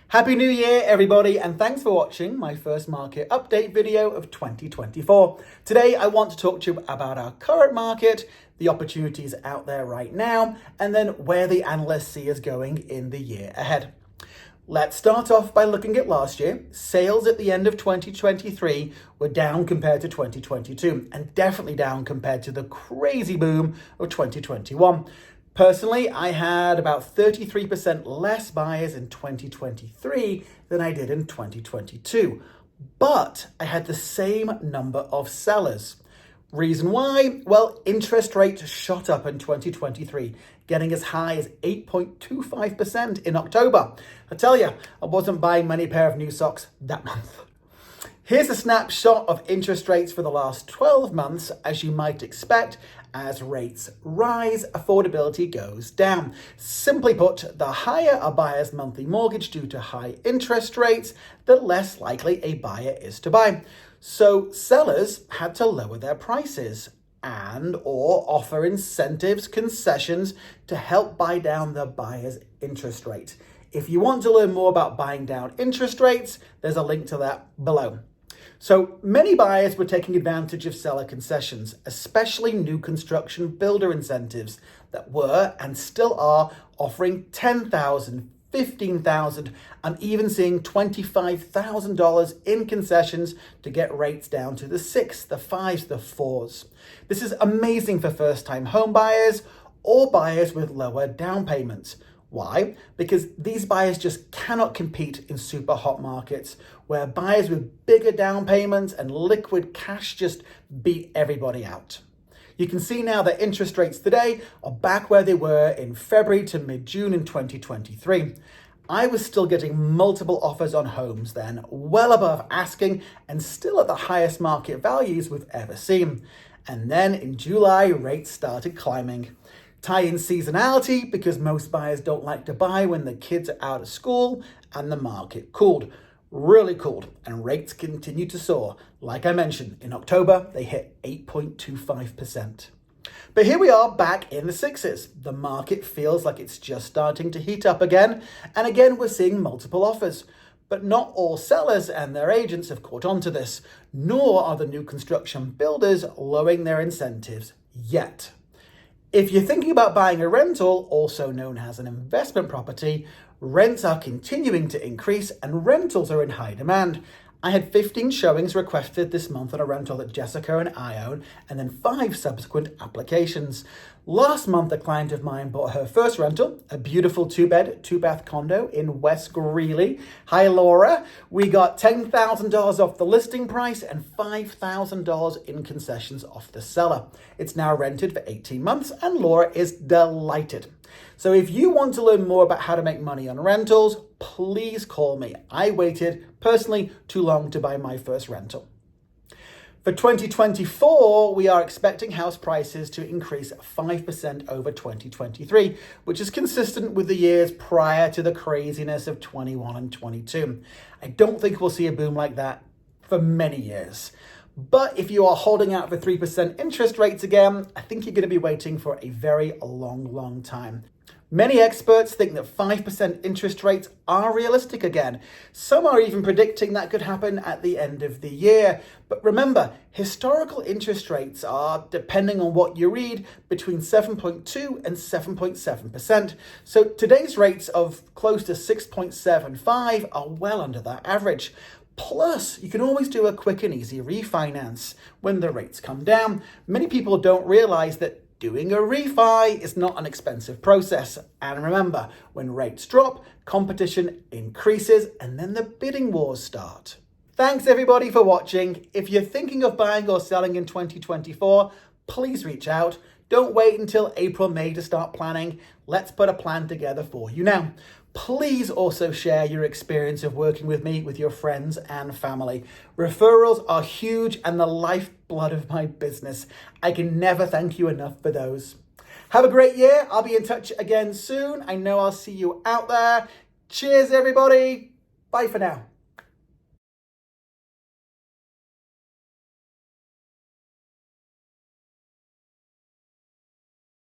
Happy New Year, everybody, and thanks for watching my first market update video of 2024. Today, I want to talk to you about our current market, the opportunities out there right now, and then where the analysts see us going in the year ahead. Let's start off by looking at last year. Sales at the end of 2023 were down compared to 2022, and definitely down compared to the crazy boom of 2021. Personally, I had about 33% less buyers in 2023 than I did in 2022, but I had the same number of sellers. Reason why? Well, interest rates shot up in 2023, getting as high as 8.25% in October. I tell you, I wasn't buying many pair of new socks that month. Here's a snapshot of interest rates for the last 12 months. As you might expect, as rates rise, affordability goes down. Simply put, the higher a buyer's monthly mortgage due to high interest rates, the less likely a buyer is to buy. So sellers had to lower their prices and or offer incentives, concessions to help buy down the buyer's interest rate. If you want to learn more about buying down interest rates, there's a link to that below. So many buyers were taking advantage of seller concessions, especially new construction builder incentives that were and still are offering $10,000, $15,000, and even seeing $25,000 in concessions to get rates down to the 6s, the 5s, the 4s. This is amazing for first-time home buyers or buyers with lower down payments. Why? Because these buyers just cannot compete in super hot markets where buyers with bigger down payments and liquid cash just beat everybody out. You can see now that interest rates today are back where they were in February to mid-June in 2023. I was still getting multiple offers on homes then, well above asking and still at the highest market values we've ever seen. And then in July, rates started climbing. Tie in seasonality because most buyers don't like to buy when the kids are out of school, and the market cooled, really cooled, and rates continued to soar. Like I mentioned, in October, they hit 8.25%. But here we are back in the 6s. The market feels like it's just starting to heat up again, and again, we're seeing multiple offers. But not all sellers and their agents have caught on to this, nor are the new construction builders lowering their incentives yet. If you're thinking about buying a rental, also known as an investment property, rents are continuing to increase and rentals are in high demand. I had 15 showings requested this month on a rental that Jessica and I own, and then 5 subsequent applications. Last month, a client of mine bought her first rental, a beautiful 2-bed, 2-bath condo in West Greeley. Hi, Laura. We got $10,000 off the listing price and $5,000 in concessions off the seller. It's now rented for 18 months, and Laura is delighted. So if you want to learn more about how to make money on rentals, please call me. I waited, personally, too long to buy my first rental. For 2024, we are expecting house prices to increase 5% over 2023, which is consistent with the years prior to the craziness of 21 and 22. I don't think we'll see a boom like that for many years. But if you are holding out for 3% interest rates again, I think you're going to be waiting for a very long time. Many experts think that 5% interest rates are realistic again. Some are even predicting that could happen at the end of the year. But remember, historical interest rates are, depending on what you read, between 7.2 and 7.7%. So today's rates of close to 6.75 are well under that average. Plus, you can always do a quick and easy refinance when the rates come down. Many people don't realize that doing a refi is not an expensive process. And remember, when rates drop, competition increases and then the bidding wars start. Thanks everybody for watching. If you're thinking of buying or selling in 2024, please reach out. Don't wait until April, May to start planning. Let's put a plan together for you now. Please also share your experience of working with me with your friends and family. Referrals are huge and the lifeblood of my business. I can never thank you enough for those. Have a great year. I'll be in touch again soon. I know I'll see you out there. Cheers, everybody. Bye for now.